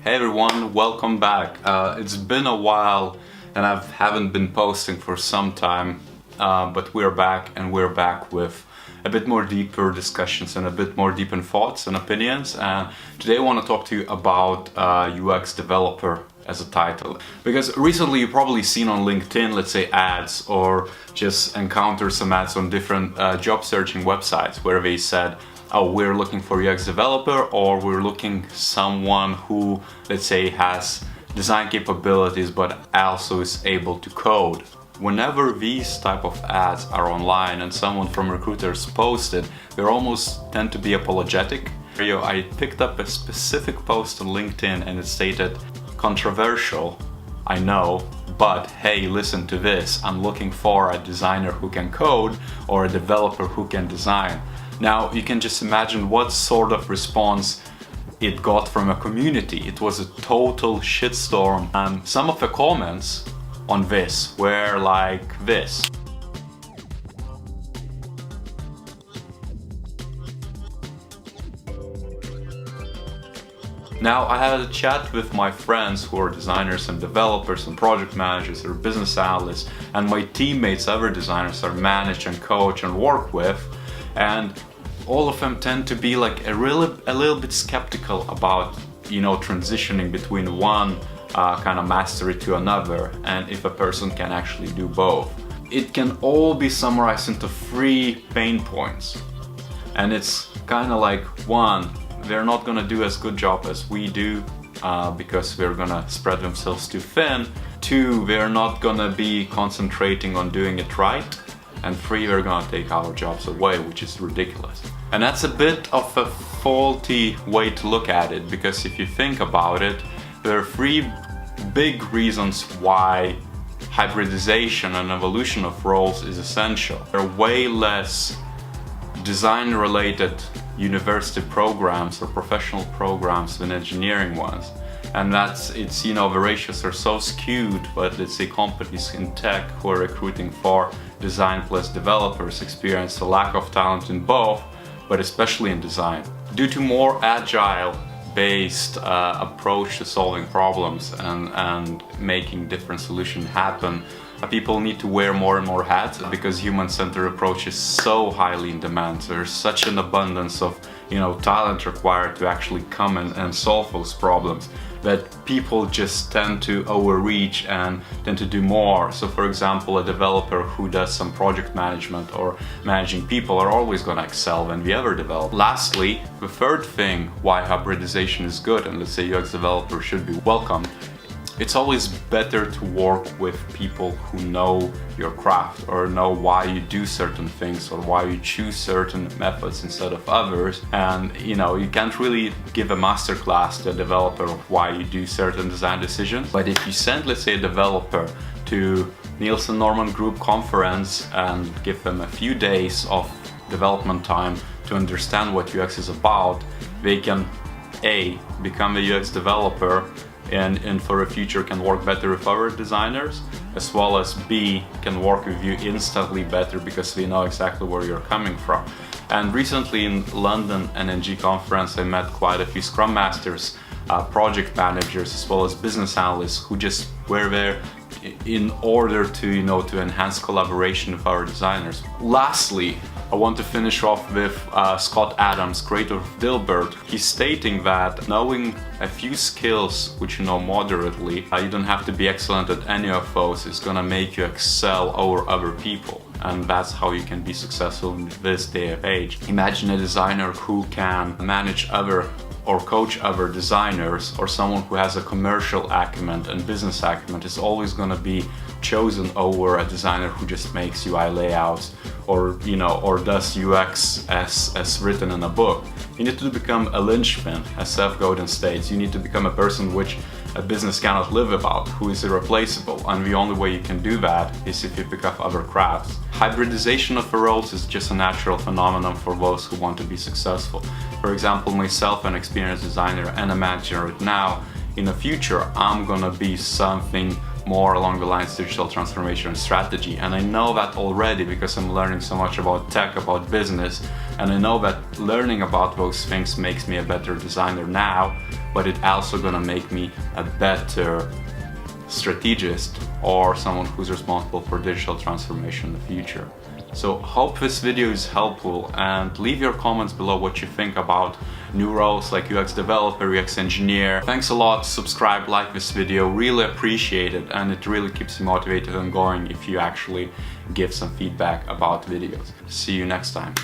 Hey everyone, welcome back. It's been a while and I haven't been posting for some time, but we're back and we're back with a bit more deeper discussions and a bit more deepened thoughts and opinions. And today I want to talk to you about UX developer as a title. Because recently you've probably seen on LinkedIn, let's say ads, or just encountered some ads on different job searching websites where they said, oh, we're looking for UX developer, or we're looking someone who, let's say, has design capabilities but also is able to code. Whenever these type of ads are online and someone from recruiters post it, they almost tend to be apologetic. I picked up a specific post on LinkedIn and it stated, controversial, I know, but hey, listen to this, I'm looking for a designer who can code or a developer who can design. Now, you can just imagine what sort of response it got from a community. It was a total shitstorm. And some of the comments on this were like this. Now, I had a chat with my friends who are designers and developers and project managers or business analysts, and my teammates, other designers, I manage and coach and work with, and all of them tend to be like a little bit skeptical about, transitioning between one kind of mastery to another, and if a person can actually do both. It can all be summarized into 3 pain points, and it's kind of like, 1, they're not gonna do as good job as we do because we're gonna spread themselves too thin. 2, they're not gonna be concentrating on doing it right. And 3, we're gonna take our jobs away, which is ridiculous. And that's a bit of a faulty way to look at it, because if you think about it, there are 3 big reasons why hybridization and evolution of roles is essential. There are way less design-related university programs or professional programs than engineering ones. And the ratios are so skewed, but let's say companies in tech who are recruiting for design plus developers experience a lack of talent in both, but especially in design. Due to more agile based approach to solving problems and making different solutions happen, people need to wear more and more hats because human-centered approach is so highly in demand. So there's such an abundance of talent required to actually come and solve those problems that people just tend to overreach and tend to do more. So for example, a developer who does some project management or managing people are always going to excel than the other developer. Lastly, the third thing why hybridization is good, and let's say UX developers should be welcomed, it's always better to work with people who know your craft or know why you do certain things or why you choose certain methods instead of others. And you can't really give a masterclass to a developer of why you do certain design decisions. But if you send, let's say, a developer to Nielsen Norman Group conference and give them a few days of development time to understand what UX is about, they can A, become a UX developer, and for the future can work better with other designers, as well as B, can work with you instantly better because we know exactly where you're coming from. And recently in London NNG conference, I met quite a few Scrum Masters, project managers, as well as business analysts who just were there in order to, to enhance collaboration with our designers. Lastly, I want to finish off with Scott Adams, creator of Dilbert. He's stating that knowing a few skills which you know moderately, you don't have to be excellent at any of those, is gonna make you excel over other people. And that's how you can be successful in this day of age. Imagine a designer who can manage other or coach other designers, or someone who has a commercial acumen and business acumen is always going to be chosen over a designer who just makes UI layouts or does UX as written in a book. You need to become a linchpin, as Seth Godin states. You need to become a person which a business cannot live without, who is irreplaceable, and the only way you can do that is if you pick up other crafts. Hybridization of the roles is just a natural phenomenon for those who want to be successful. For example, myself, an experienced designer and a manager right now, in the future I'm gonna be something more along the lines of digital transformation and strategy. And I know that already because I'm learning so much about tech, about business, and I know that learning about those things makes me a better designer now, but it's also gonna make me a better strategist or someone who's responsible for digital transformation in the future. So hope this video is helpful, and leave your comments below what you think about new roles like UX developer, UX engineer. Thanks a lot, subscribe, like this video, really appreciate it, and it really keeps me motivated and going if you actually give some feedback about videos. See you next time.